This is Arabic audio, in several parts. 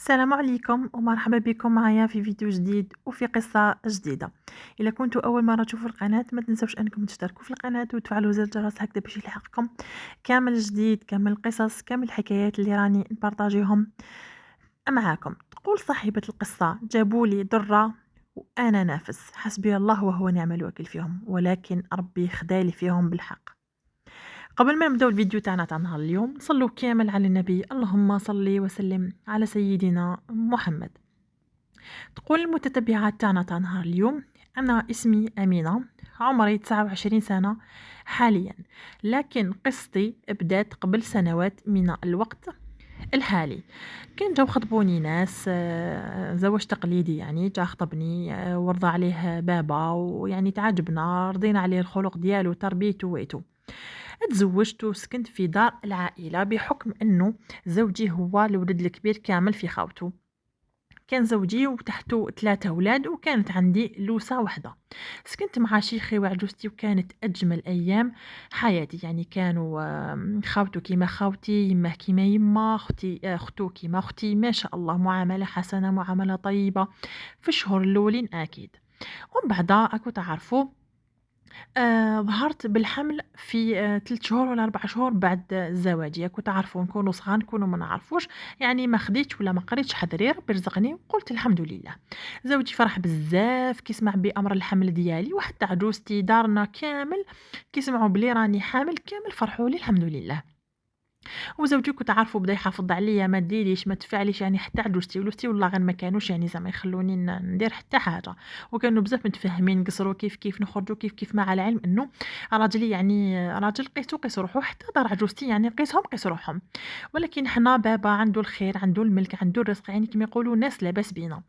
السلام عليكم ومرحبا بكم معايا في فيديو جديد وفي قصة جديدة. إذا كنتوا أول مرة تشوفوا القناة ما تنسوش أنكم تشتركوا في القناة وتفعلوا زر الجرس هكذا باش يلحقكم كامل جديد، كامل القصص، كامل الحكايات اللي راني نبارطاجيهم معاكم. تقول صاحبة القصة: جابوا لي ضرة وأنا نافس، حسبي الله وهو نعم الوكيل فيهم، ولكن ربي خدالي فيهم بالحق. قبل ما نبداو الفيديو تاعنا تاع نهار اليوم، صلوا كامل على النبي، اللهم صل وسلم على سيدنا محمد. تقول المتتبعات تاعنا تاع نهار اليوم: أنا اسمي أمينة، عمري 29 سنة حاليا، لكن قصتي بدات قبل سنوات من الوقت الحالي. كان جاو خطبوني ناس، زواج تقليدي، يعني جا خطبني، ورضى عليه بابا، ويعني تعجبنا، رضينا عليه الخلق ديالو، تربيته ويتو. تزوجت وسكنت في دار العائلة بحكم أنه زوجي هو الولد الكبير كامل في خاوته. كان زوجي وتحته 3 أولاد، وكانت عندي لوسة واحدة. سكنت مع شيخي وعجوزتي، وكانت أجمل أيام حياتي. يعني كانوا خاوته كيما خاوتي، يمه كيما يمه، أختو كيما أختي، ما شاء الله، معاملة حسنة، معاملة طيبة في الشهور الأولين أكيد. ومن بعد أكو تعرفوا، ظهرت بالحمل في 3 شهور والّا 4 شهور بعد زواجي. كنتوا تعرفوا نكونوا صغار، نكونوا ما نعرفوش، يعني ما خديتش ولا ما قريتش حذري، ربي رزقني وقلت الحمد لله. زوجي فرح بزاف كي سمع بأمر الحمل ديالي، وحتى عجوزتي، دارنا كامل كي سمعوا بلي راني حامل كامل فرحوا لي الحمد لله. وزوجي كنت عارفه بدا يحافظ عليا، ما ديريش ما تفعليش، يعني حتى عجوزتي ولوستي والله غير ما كانوش يعني زعما يخلوني ندير حتى حاجه. وكانوا بزاف متفاهمين، نقصروا كيف كيف، نخرجوا كيف كيف، مع العلم انه راجلي يعني راجل قيسو قيس روحو، حتى دار عجوزتي يعني قيسهم قيس روحهم. ولكن حنا بابا عنده الخير، عنده الملك، عنده الرزق، يعني كما يقولوا الناس لاباس بينا.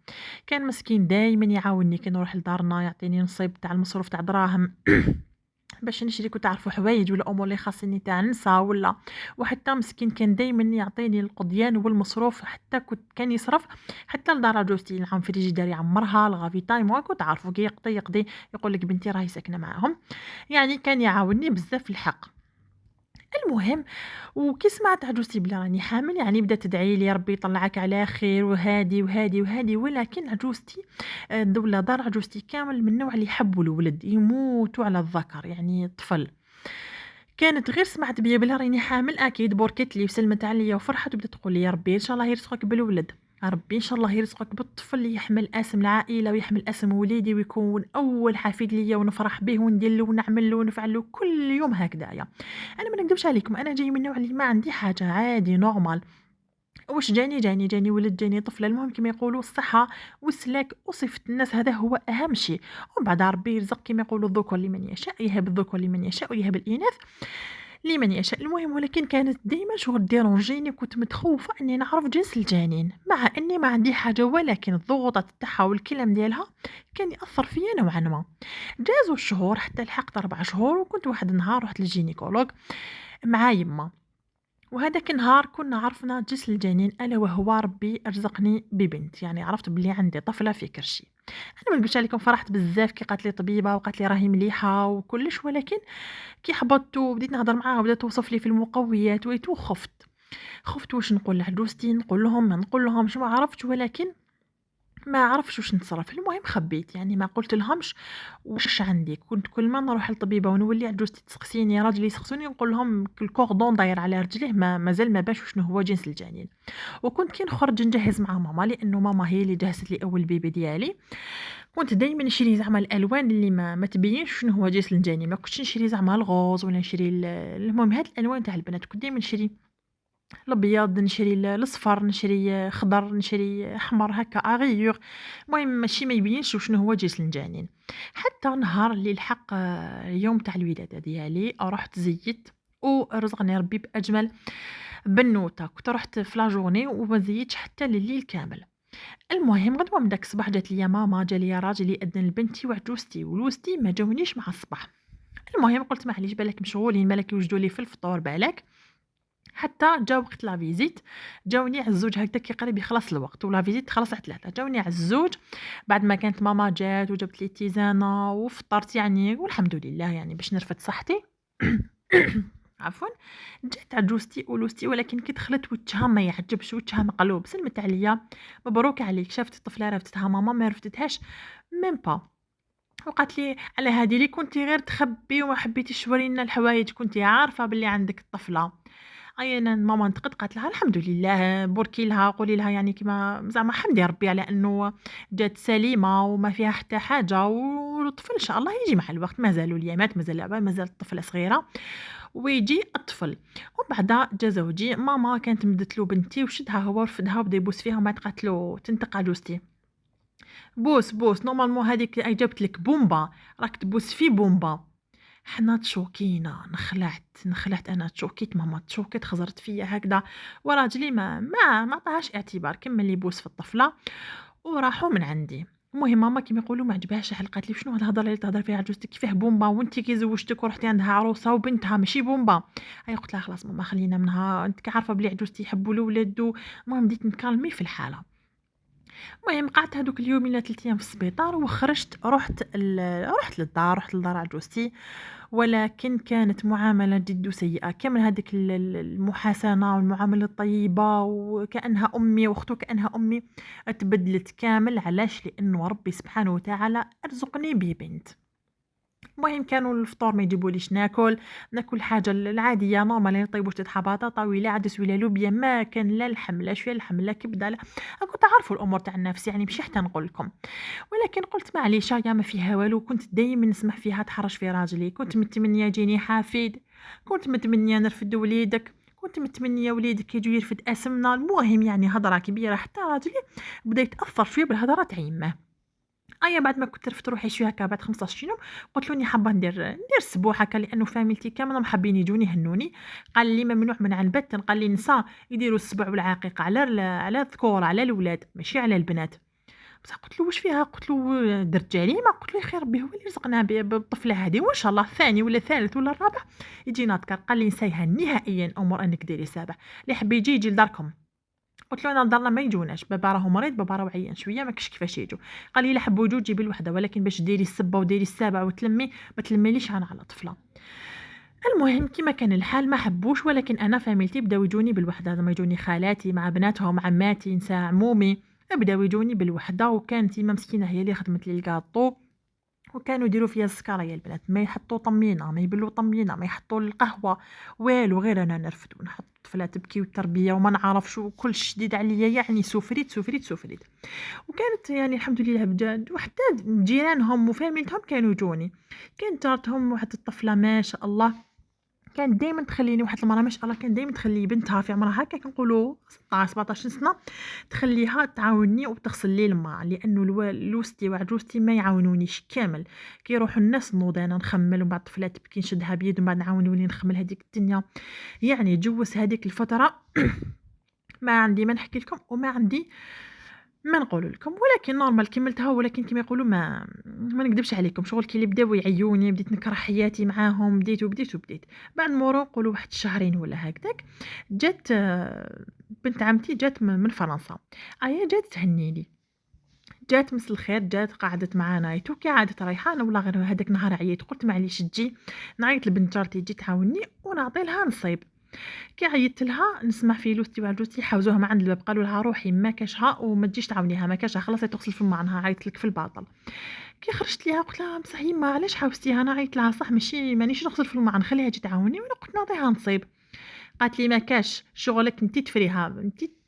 كان مسكين دايما يعاونني كي نروح لدارنا، يعطيني نصيب تاع المصروف تاع دراهم باش نشري، كنت عارفوا حوايج ولا امور اللي خاصني تاع نسا ولا. وحتى مسكين كان دائما يعطيني القضيان والمصروف، حتى كان يصرف حتى لدار جوزتي، نعم فريجيدار يعمرها، الغافي تايم، كنت عارفوا كي يقضي يقول لك بنتي راهي ساكنه معاهم. يعني كان يعاونني بزاف في الحق. المهم، وكي سمعت عجوزتي بلي راني حامل، يعني بدات تدعي لي ربي يطلعك على خير، وهادي وهادي وهادي. ولكن عجوزتي، دوله دار عجوزتي كامل من النوع اللي يحبوا الولد، يموتوا على الذكر، يعني طفل. كانت غير سمعت بيا بلي راني حامل اكيد بركت لي وسلمت عليا وفرحت، وبدات تقول لي: يا ربي ان شاء الله يرزقك بالولد، ربي ان شاء الله يرزقك بالطفل اللي يحمل اسم العائله ويحمل اسم وليدي، ويكون اول حفيد ليا، ونفرح به وندير له ونعمل له ونفعل له كل يوم هكذايا. انا ما نكذبش عليكم، انا جاي من النوع اللي ما عندي حاجه، عادي نورمال. واش جاني ولد، جاني طفله، المهم كما يقولوا الصحه والسلاك وصفه الناس، هذا هو اهم شيء. ومن بعد ربي يرزق كما يقولوا الذكر لمن يشاء، يهب الذكر لمن يشاء ويهب الاناث لمن يشاء. المهم، ولكن كانت ديما شغل ديرونجيني، كنت متخوفه اني نعرف جنس الجنين، مع اني ما عندي حاجه، ولكن الضغوطات تاعها والكلام ديالها كان ياثر فيا نوعا ما. جازوا الشهور حتى لحقت 4 شهور، وكنت واحد النهار رحت للجينيكولوج مع يما. وهذاك النهار كنا عرفنا جسم الجنين، الا وهو ربي رزقني ببنت، يعني عرفت بلي عندي طفله في كرشي. انا ما نقولش عليكم فرحت بزاف كي قالت لي طبيبه وقالت لي راهي مليحه وكلش، ولكن كي حبطت وبديت نهضر معاها وبدات توصف لي في المقويات ويتو، خفت واش نقول لعجوزتي، نقول لهم ما نقول لهمش، ما عرفتش، ولكن ما عرفتش واش نتصرف. المهم خبيت، يعني ما قلت لهمش واش عندي. كنت كل ما نروح للطبيبه ونولي عجوزتي تسقسيني، راجلي يسقسوني، نقول لهم الكوردون داير على رجليه، مازال ما باش شنو هو جنس الجنين. وكنت كي نخرج نجهز مع ماما، لانه ماما هي اللي جهزت لي اول بيبي ديالي. كنت دايما نشري زعما الالوان اللي ما تبينش شنو هو جنس الجنين، ما كنتش نشري زعما الغوز ولا نشري المهم هاد الالوان تاع البنات، كنت دايما نشري الابيض، نشري الاصفر، نشري خضر، نشري احمر، هكا اغيور. المهم ماشي ما يبينش شنو هو جنس الجنين. حتى نهار اللي الحق يوم تاع الولاده ديالي، رحت زيت ورزقني ربي باجمل بنوته. كنت رحت في لا جورني وما زيتش حتى لليل كامل. المهم غدوه من داك الصباح جات ليا ماما، جا ليا راجلي يأذن لبنتي وعجوزتي ولوزتي، ما جاونيش مع الصباح. المهم قلت معليش بالك مشغولين، بالك يوجدوا لي في الفطور بالك. حتى جا وقت لا فيزيت، جاوني على الزوج هكذا كي قريب يخلص الوقت، ولا فيزيت خلص على 3، جاوني على الزوج بعد ما كانت ماما جات وجابت لي تيزانه وفطرت، يعني والحمد لله يعني باش نرفد صحتي. عفوا. جات عجوزتي ولوستي ولكن كي دخلت وجهها ما يعجبش، وجهها مقلوب، سلمت عليا مبروك عليك، شافت الطفله رفدتها ماما ما رفدتهاش ميم با. وقالت لي على هذه اللي كنتي غير تخبي وما حبيتيش تورينا الحوايج، كنتي عارفه باللي عندك الطفله. اي انا ماما نتقد، قالت لها الحمد لله، بركي لها قولي لها يعني كيما زعما حمدي ربي على انه جات سليمه وما فيها حتى حاجه، والطفل ان شاء الله يجي مع الوقت، مازالوا اليامات، مازال لعبه، مازال الطفله صغيره ويجي الطفل. ومن بعد جا زوجي، ماما كانت مدت له بنتي وشدها هو ورفدها وبدا يبوس فيها، ومن بعد قالت له تنتقى جوزتي بوس بوس نورمالمون هذيك جابت لك بومبا، راك تبوس في بومبا. حنا تشوكينا، نخلعت انا، تشوكيت ماما، تشوكيت خزرت فيا هكذا. وراجلي ما عطاهاش اعتبار، كمل يبوس في الطفله وراحوا من عندي. المهم ماما كيما يقولوا ما عجبهاش الحل، قالت لي شنو هاد الهضره اللي تهضر فيها عجوزتك، كيفاه بومبا وانت كي زوجتك ورحتي عندها عروسه وبنتها ماشي بومبا. هي قلت لها خلاص ماما خلينا منها، انت عارفه بلي عجوزتي يحبوا الاولاد. المهم بديت نكالمي في الحاله. المهم قعدت هادوك اليومين 3 ايام في السبيطار وخرجت، رحت لدار عجوزتي. ولكن كانت معاملة جد سيئة، كامل هذيك المحاسنة والمعاملة الطيبة وكأنها أمي وأخته كأنها أمي اتبدلت كامل. علاش؟ لأنه ربي سبحانه وتعالى أرزقني ببنت. المهم كانوا الفطور ما يجيبوليش ناكل حاجه العاديه نورمال، يعني طيبوا شتات حباطه طاويله عدس ولا لوبيا، ما كان لا لحم لا شويه لحم لا كبده لا. كنت عارفوا الامور تاع النفس يعني ماشي حتى نقول لكم. ولكن قلت معليش يا ما فيها والو، كنت دايما نسمح فيها تحرش في راجلي، كنت متمنيه يجيني حفيد، كنت متمنيه نرفد وليدك، كنت متمنيه وليدك يجي يرفد اسمنا. المهم يعني هضره كبيره، حتى راجلي بدا يتاثر شويه بالهضره تاع يماه. بعد ما كنت رفدت روحي شويه هكا بعد 15 يوم، قلت له اني حابه ندير اسبوع هكا، لانه فاميلتي كاملهم حابين يجوني يهنوني. قال لي ممنوع من عن البت، قال لي النساء يديروا السبع والعقيقه على الذكور على الاولاد ماشي على البنات. بصح قلت له واش فيها، قلت له درت جريمه، قلت له خير ربي هو اللي رزقنا بالطفله هذه، وان شاء الله الثاني ولا الثالث ولا الرابع يجينا ذكر. قال لي نسيها نهائيا امور انك ديري سابع، اللي حب يجي يجي لداركم. قلت له انا لدارنا ما يجوناش، بابا راهو مريض، بابا راهو عيان شويه ما كاش كيفاش يجوا. قال لي الا حبوا يجوا جيبي الوحده، ولكن باش ديري السبه وديري السابع وتلمي ما تلميليش انا على طفله. المهم كما كان الحال ما حبوش، ولكن انا فاميلتي بداو يجوني بالوحده، هذوما يجوني خالاتي مع بناتهم عماتي نساء عمومي، بداو يجوني بالوحده. وكانت يما مسكينه هي اللي خدمت لي الكاطو، وكانوا يديروا فيا السكر يا البنات، ما يحطوا طمينه، ما يبلوا طمينه، ما يحطوا القهوه والو، غير انا نرفد ونحط الطفله تبكي والتربيه وما نعرفش وكل شديد عليا، يعني سفريت. وكانت يعني الحمد لله بجد، وحتى جيرانهم وفاميلتهم كانوا يجوني. كانت جارتهم واحد الطفله ما شاء الله كانت دايما تخليني، واحد المرة ما شاء الله كانت دايما تخلي بنتها في عمرها هكا كنقولوا 16 17 سنة تخليها تعاوني وتغسل لي الماء، لانه لوستي وعجوزتي ما يعاونونيش كامل. كيروحوا الناس نوض انا نخمل، ومن بعد الطفله تبكي نشدها بيد، ومن بعد نعاون نولي نخمل هذيك الدنيا. يعني جوز هذيك الفترة ما عندي ما نحكي لكم وما عندي ما نقول لكم، ولكن نورمال كملتها. ولكن كما يقولوا ما نكذبش عليكم، شغل كي اللي بداو يعيوني بديت نكره حياتي معاهم، بديت بعد مرور نقولوا واحد شهرين ولا هكذاك جات بنت عمتي جات من فرنسا. جات تهنيني، جات مسل الخير، جات قعدت معانا ايتو كي عادت رايحه. انا والله غير هذاك نهار عييت، قلت معليش تجي نعيط لبنت جارتي تجي تعاوني ونعطي لها نصيب. كي عيطت لها نسمع في لوستي وعجوزتي حاوزوها من عند الباب، قالوا لها روحي ما كاشها وما تجيش تعاونيها، ما كاشها خلاص تغسل فم عنها، عيطت لك في الباطل. كي خرجت ليها قلت لها بصح يما علاش حاوزتيها؟ انا عيطت لها صح ماشي مانيش نغسل فم عنها، خليها تجي تعاوني، وانا قلت نعطيها نصيب. قالت لي ما كاش شغلك انت تفريها،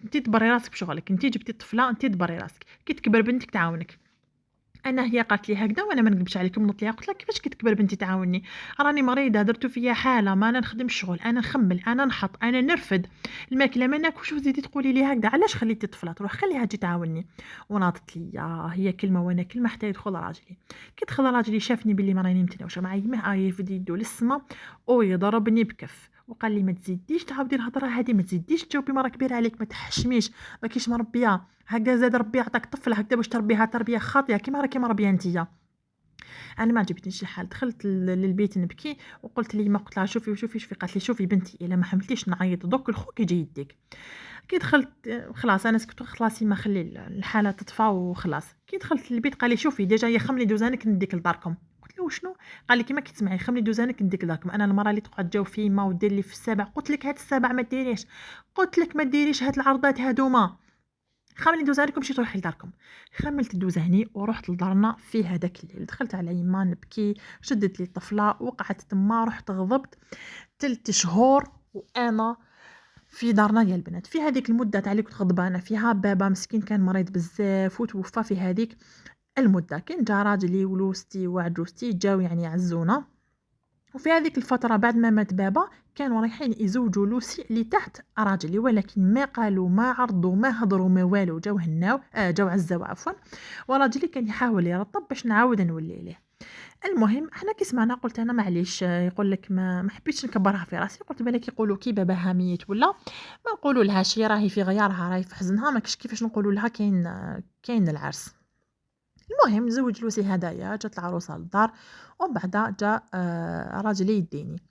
انت تبري راسك بشغلك، انت جبتي الطفله انت تبري راسك، كي تكبر بنتك تعاونك. هي قالت لي هكذا وانا ما نكذبش عليكم، نط ليها قلت لها كيفاش كي تكبر بنتي تعاوني؟ راني مريضه درتو فيا حاله، ما انا نخدم الشغل، انا نخمل، انا نحط، انا نرفد الماكله ما ناكلش، وزيدي تقولي لي هكذا؟ علاش خليتي الطفله تروح؟ خليها تجي تعاوني. وناضت لي هي كلمه وانا كلمه حتى يدخل راجلي. كي دخل راجلي شافني باللي ما راني متناوشه مع يمه يفدي يدو للسما ويضربني بكف، وقال لي ما تزيديش تعاودي الهضره هذه، ما تزيديش تجاوبي مرا كبيره عليك، ما تحشميش، ما كاينش مربيه هكا، زاد ربي عطاك طفل هكذا باش تربيها تربيه خاطئه كيما ربيه نتيا. انا ما عجبتنيش الحال، دخلت للبيت نبكي وقلت لي ما قلت لها شوفي قالت لي شوفي بنتي الا ما حملتيش نعيط دوك لخوك يجي يديك. كي دخلت خلاص انا سكت خلاص ما خلي الحاله تطفى وخلاص. كي دخلت للبيت قال لي شوفي ديجا هي خملي دوزانك نديك لداركم. قلت وشنو قال لي كيما كتسمعي خملي دوزانك نديك داركم. انا المره اللي تقعد تجاوب فيما ودير لي في السبع قلت لك هاد السبع ما ديريش، قلت لك ما ديريش هاد العرضات هادوما، خملي دوزانكم مشيت روحي لداركم. خملت دوزاني ورحت لدارنا في هذاك الليل. دخلت على يما نبكي، شدت لي الطفله وقعدت تما، رحت غضبت 3 شهور وانا في دارنا ديال البنات. في هذيك المده تاع اللي كنت غضبانه فيها بابا مسكين كان مريض بزاف وتوفى في هذيك المده. كان جا راجلي ولوستي وعجوزتي جاو يعني يعزونا، وفي هذيك الفتره بعد ما مات بابا كانوا رايحين يزوجوا لوسي اللي تحت راجلي، ولكن ما قالوا ما عرضوا ما هضروا ما والو، جاو هناو جاو عزاو عفوا، وراجلي كان يحاول يرطب باش نعاود نولي ليه. المهم حنا كي سمعنا قلت انا معليش يقول لك ما حبيتش نكبرها في راسي، قلت بالك يقولوا كي باباها ميت ولا ما نقولوا لها شي، راهي في غيارها راهي في حزنها، ما كيفاش نقولوا لها كاين العرس. المهم زوج لوسي هدايا، جات العروسه للدار ومن بعد جا راجلي يديني.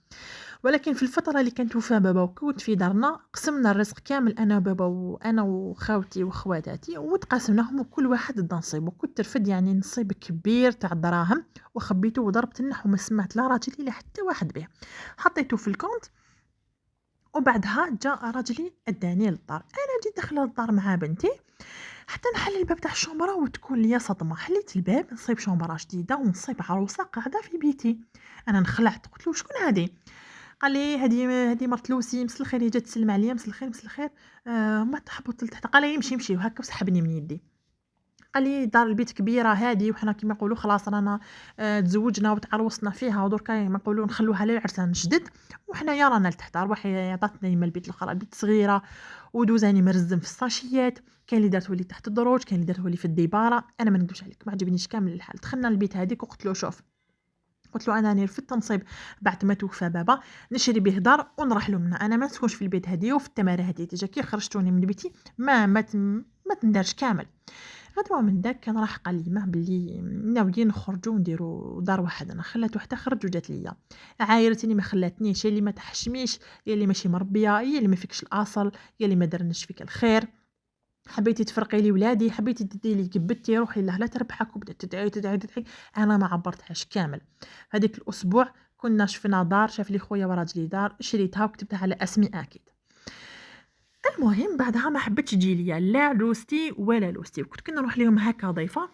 ولكن في الفتره اللي كانت وفاه بابا وكنت في دارنا قسمنا الرزق كامل انا وبابا وانا وخاوتي وخواتاتي وتقاسمناهم وكل واحد دا نصيبه. كنت ترفد يعني نصيب كبير تاع الدراهم وخبيته وضربت النحو ما سمعت لا راجلي لا حتى واحد به، حطيته في الكونت. وبعدها جاء راجلي اداني للدار. انا جيت داخله للدار مع بنتي حتى نحل الباب تاع الشومبره وتكون ليا صدمه. حليت الباب نصيب شومبره جديده ونصيب عروسه قاعده في بيتي. انا انخلعت قلت له شكون هذه؟ قال لي هذه مرت لوسي مس الخير، هي جات تسلم عليا مس الخير مس الخير. ما تحبط لتحت. قال لي يمشي وهكا وسحبني من يدي. قال لي دار البيت كبيره هذه وحنا كيما نقولوا خلاص رانا تزوجنا وتعرسنا فيها ودركا ما نقولوا نخلوها للعرسان جدد وحنايا رانا لتحت. روحي عطاتنا يما البيت الاخر البيت صغيره ودوزاني مرزم في الساشيات، كاين اللي دارته لي تحت الدروج كاين اللي دارته لي في الديباره. انا ما نكذبش عليك ما عجبنيش كامل الحال. دخلنا البيت هذيك وقلت له شوف، قلت له انا رفدت نصيب بعد ما توفى بابا نشري به دار ونرحلوا منها، انا ما نسكنش في البيت هذه وفي التماره هذه تجا كي خرجتوني من بيتي ما تندارش كامل. غدوه من داك كان راح قال لي ما بلي ناويين نخرجوا ونديروا دار وحدنا. خلاتو حتى خرج وجات ليا عايرتني ما خلاتنيش، يا اللي ما تحشميش يا اللي ماشي مربيه يا اللي ما فيكش الاصل يا اللي ما درناش فيك الخير، حبيتي تفرقي لي ولادي حبيتي تدي لي كبتي روحي الله لا تربحك. وبدات تدعي انا ما عبرتهاش كامل. هذيك الاسبوع كنا شفنا دار شاف لي خويا وراجلي دار شريتها وكتبتها على اسمي اكيد. المهم بعدها ما حبتش تجي ليا لا عروستي ولا لوستي، وكنت كنروح لهم هكا ضيفه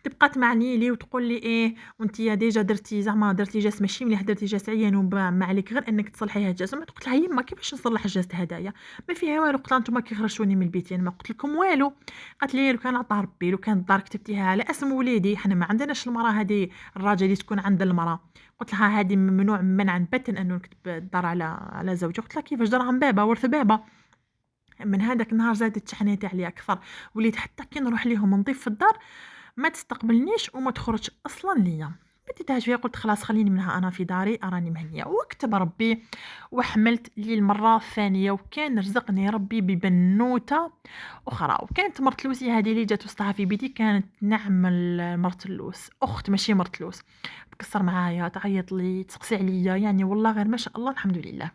تبقى تمعني لي وتقول لي ايه وانت يا ديجا درتي زعما درتي جاس ماشي مليح درتي جاس عيان وما عليك غير انك تصلحيها الجاس. ما قلت لها يما كيفاش نصلح الجاس هدايا ما فيها والو. قلت لها نتوما كي خرجتوني من البيت يعني ما قلت لكم والو. قالت لي لو كان عطا ربي لو كان الدار كتبتيها على اسم وليدي حنا ما عندناش المراه هذه الراجل اللي تكون عند المراه. قلت لها هذه ممنوع منعا باتا انه نكتب الدار على زوجي. قلت لها كيفاش دار عن بابا ورث بابا. من هذاك النهار زادت شحنيتي عليا اكثر، وليت حتى كي نروح ليهم نضيف في الدار ما تستقبلنيش وما تخرجش اصلا ليا. بديتها شويه قلت خلاص خليني منها انا في داري اراني مهنيه. وكتب ربي وحملت لي المره الثانيه وكان رزقني ربي ببنوته اخرى. وكانت مرت لوسي هذه اللي جات وسطها في بيتي كانت نعم مرت اللوس اخت ماشي مرت لوس. تكسر معايا تعيط لي تسقسي عليا يعني والله غير ما شاء الله الحمد لله.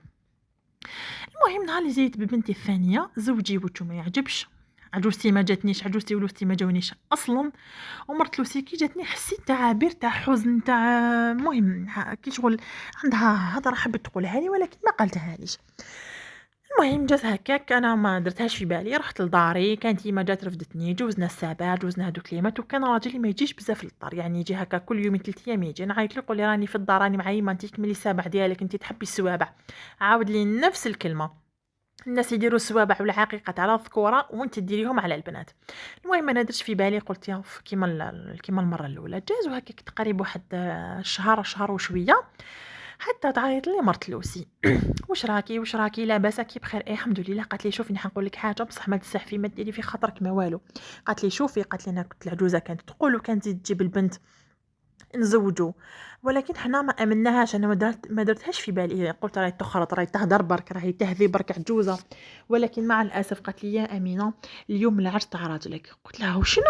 المهم نهار اللي جيت ببنتي الثانيه زوجي وجهو ما يعجبش، عجوزتي ما جاتنيش عجوزتي ولوستي ما جاونيش اصلا. ومرت لوسي كي جاتني حسيت تعابير تاع حزن تاع المهم كي شغل عندها هضره حبت تقولها لي ولكن ما قالتها ليش. المهم جات هكاك انا ما درتهاش في بالي رحت لداري كانت يما جات رفدتني جوزنا السابع جوزنا هذوك اليامات. وكان راجلي ما يجيش بزاف للدار يعني يجي هكا كل يومين 3 ايام يجي. نعيط له يقول لي راني في الدار راني مع يما انت تكملي السابع ديالك انت تحبي السوابع. عاود لي نفس الكلمه. الناس يديروا السوابع والعقيقه على الذكوره وانت ديريهم على البنات. المهم انا درت في بالي قلت يا كيما المره الاولى جازوا هكاك تقريبا واحد شهر وشويه حتى تعيط لي مرت لوسي واش راكي لاباس كي بخير ايه الحمد لله. قالت لي شوفي نحن نقول لك حاجه بصح ما تسحفي ما ديري في خاطرك ما والو. قالت لي شوفي قالت لي انا كنت العجوزه كانت تقول وكانت تزيد تجيب البنت نزوجو ولكن حنا ما امناهاش. انا ما درتهاش في بالي قلت راهي تخرط راهي تهدر برك راهي تهذي برك عجوزه. ولكن مع الاسف قالت لي يا امينه اليوم العرس تاع راجلك. قلت لها وشنو؟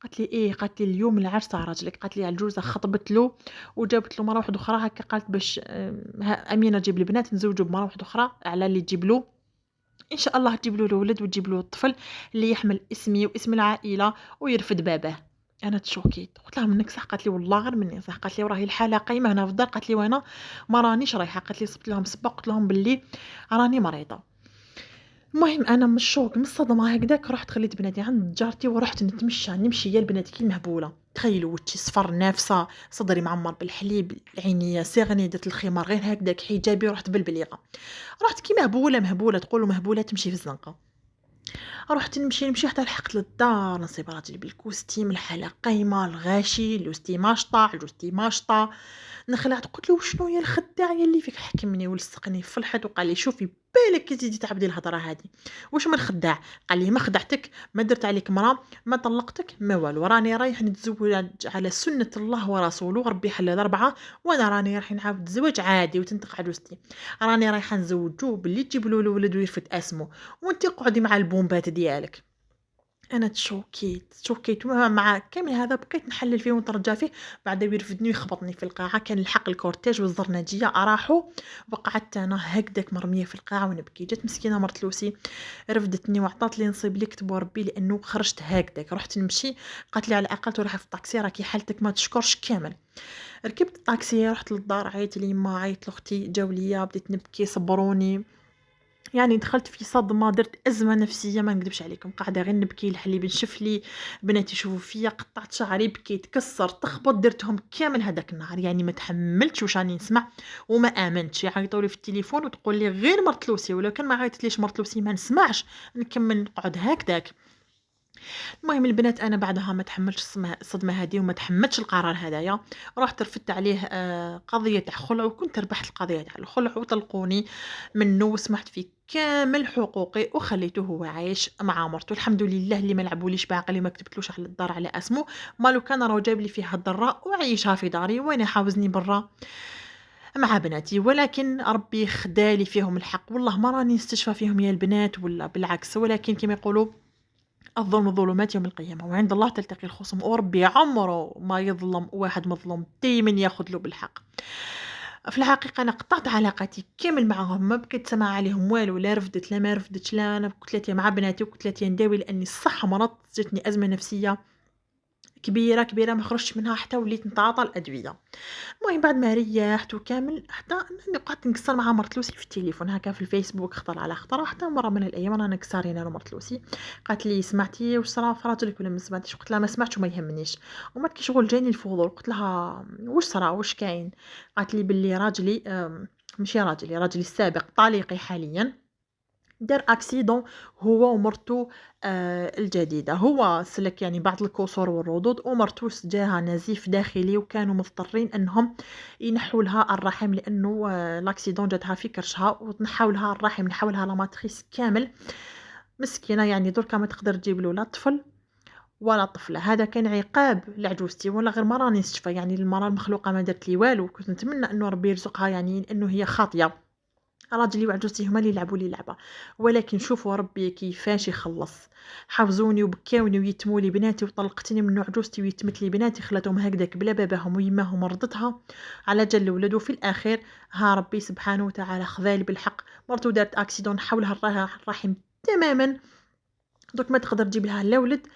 قالت لي ايه قالت لي اليوم العرس تاع راجلك. قالت لي العجوزه خطبت له وجابت له مره واحده اخرى هكا قالت باش امينه تجيب البنات نزوجوا بمره واحده اخرى على اللي تجيب له ان شاء الله تجيب له الولد وتجيب له الطفل اللي يحمل اسمي واسم العائله ويرفد باباه. أنا تشوكيت، قُلت لها: "منِّك صح؟" قالت لي: "والله غير مني صح." قالت لي: "وراهي الحالة قايمة هنا في الدار." قالت لي: "وأنا ما رانيش رايحة." قالت لي: "صبت لهم صباح قُلت لهم باللي راني مريضة." المهم أنا من الشوق من الصدمة هكداك رُحت خليت بناتي عند جارتي ورُحت نمشي يا البنات كي المهبولة، تخيّلوا وجهي صفر نافسة، صدري معمّر بالحليب، عينيا ساغني، درت الخمار غير هكداك حجابي رُحت بالبليغة، رُحت كي مهبولة تقولوا مهبولة تمشي في الزنقة. رُحت نمشي حتى لحقت للدار، نصيب راجلي بالكوستيم، الحالة قايمة، الغاشي، لوستي ماشطة، عجوزتي ماشطة، نخلعت قُلت له: "وشنو يا الخداع يلّي فيك؟" حكمني ولصقني في الحيط وقال لي: "شوفي بالك كي تزيدي تعبدي الهضرة هادي، واش من خداع؟" قال لي: "ما خدعتك، ما درت عليك مرا، ما طلّقتك، ما والو، راني رايح نتزوج على سنة الله ورسوله، ربي حلّل 4 وأنا راني رايح نعاود الزواج عادي." وتنطق عجوزتي، "راني رايحة نزوّجوه باللي تجيب له الولد ويرفد اسمه." وأنتِ اقعدي مع البومبات ديالِك. أنا تشوكيت مع كامل هذا بقيت نحلل فيه ونترجى فيه، بعد يرفدني ويخبطني في القاعة، كان لحق الكورتيج والزرناجية راحوا، وقعدت أنا هكداك مرمية في القاعة ونبكي، جات مسكينة مرت لوسي رفدتني وعطات لي نصيب اللي كتبه ربي لأنه خرجت هكداك، رُحت نمشي قالت لي: "على الأقل تروحي في الطاكسي راكي حالتك ما تشكرش كامل." ركبت الطاكسي رُحت للدار عيطت ليما، عيطت لأختي، جاو ليا بديت نبكي صبروني. يعني دخلت في صدمة، درت أزمة نفسية ما نكدبش عليكم، قاعدة غير نبكي، الحليب نشف لي، بناتي يشوفوا فيا، قطعت شعري، بكيت، كسرت، تخبط، درتهم كامل هذاك النهار، يعني ما تحملتش واش راني نسمع وما آمنتش، يعيطوا لي في التليفون وتقول لي غير مرت لوسي، ولو كان ما عيطتليش مرت لوسي ما نسمعش، نكمل نقعد هكذاك. المهم البنات أنا بعدها ما تحمّلتش الصدمة هذه وما تحمّلتش القرار هذايا، رُحت رفدت عليه قضية تاع خُلع وكنت ربحت القضية تاع الخُلع وطلقوني منّه وسمحت في كامل حقوقي وخليته هو عايش مع مرته، الحمد لله اللي ما لعبوليش بعقلي وما كتبتلوش على الدار على اسمه، مالو كان راهو جاب لي فيها الضرّة وعيشها في داري وأنا حاوزني برا مع بناتي، ولكن ربي خدا لي فيهم الحق، والله ما راني نستشفى فيهم يا البنات ولا بالعكس، ولكن كيما يقولوا الظلم ظلمات يوم القيامة وعند الله تلتقي الخصم وربي عمره ما يظلم واحد مظلوم دايما ياخذ له بالحق. في الحقيقة أنا قطعت علاقاتي كامل معهم ما بقيت سمع عليهم والو لا رفدت لا ما رفدتش لا أنا كنت لاتيه مع بناتي وكنت لاتيه نداوي لأني الصح مرضت جاتني أزمة نفسية كبيرة ما خرجتش منها حتى وليت نتعاطى الأدوية. المهم بعد ما ريّحت وكامل حتى أني قعدت نكسر مع مرت لوسي في التليفون هاكا في الفيسبوك خطر على خطرة، حتى مرة من الأيام رانا كسارين أنا ومرت لوسي، قالت لي: "سمعتِ واش صرا في راجلك والّا ما سمعتيش؟" قلت لها: "ما سمعتش وما يهمنيش." ومن كي شغل جاني الفضول قلت لها: "واش صرا واش كاين؟" قالت لي باللي راجلي ماشي راجلي السابق طليقي حاليًا دار أكسيدون هو ومرته الجديدة، هو سلك يعني بعض الكسور والردود ومرته جاها نزيف داخلي وكانوا مضطرين إنهم ينحوا لها الرحم لأنه الأكسيدون جاتها في كرشها ونحاو لها الرحم، نحاو لها لا ماتريس كامل، مسكينة يعني دركا ما تقدر تجيب له لا طفل ولا طفلة، هذا كان عقاب لعجوزتي والله غير ما راني نستشفى يعني المرا المخلوقة ما دارت لي والو، كنت نتمنى إنه ربي يرزقها يعني لأنه هي خاطية. راجلي وعجوزتي هما اللي لعبوا لي لعبة، ولكن شوفوا ربي كيفاش يخلّص، حفظوني وبكاوني ويتموا لي بناتي وطلقتني من عجوزتي ويتمت لي بناتي خلاتهم هكداك بلا باباهم ويماهم رضتها على جال الولاد، وفي الأخير ها ربي سبحانه وتعالى خذا لي بالحق، مرتو دارت أكسيدون حولها الرحم تمامًا، دوك ما تقدر تجيب لها لا ولد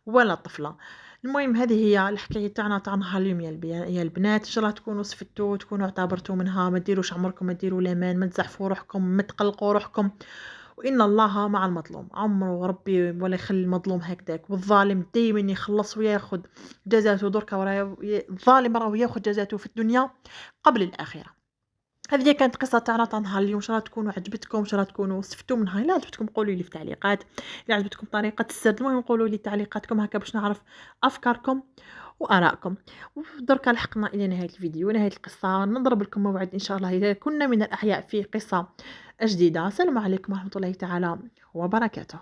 ولا طفلة. المهم هذه هي الحكاية تاعنا تاع نهار اليوم يا البنات، إن شاء الله تكونوا استفدتوا وتكونوا اعتبرتوا منها، ما ديروش عمركم ما ديروا الأمان، ما تزعفوا روحكم، ما تقلقوا روحكم، وإن الله مع المظلوم، عمره ربي ولا يخلي المظلوم هكداك، والظالم دايمًا يخلص وياخذ جزاته، دركا وراه الظالم راهو ياخذ جزاته في الدنيا قبل الآخرة. هذه كانت قصة تاعنا تاع نهار اليوم، إن شاء الله تكونوا عجبتكم، إن شاء الله تكونوا استفدتوا منها، إلا عجبتكم قولوا لي في التعليقات، إلا عجبتكم طريقة السرد المهم قولوا لي تعليقاتكم هكا باش نعرف أفكاركم وآرائكم. ودركا لحقنا إلى نهاية الفيديو، نهاية القصة، نضرب لكم موعد إن شاء الله إذا كنا من الأحياء في قصة جديدة. السلام عليكم ورحمة الله تعالى وبركاته.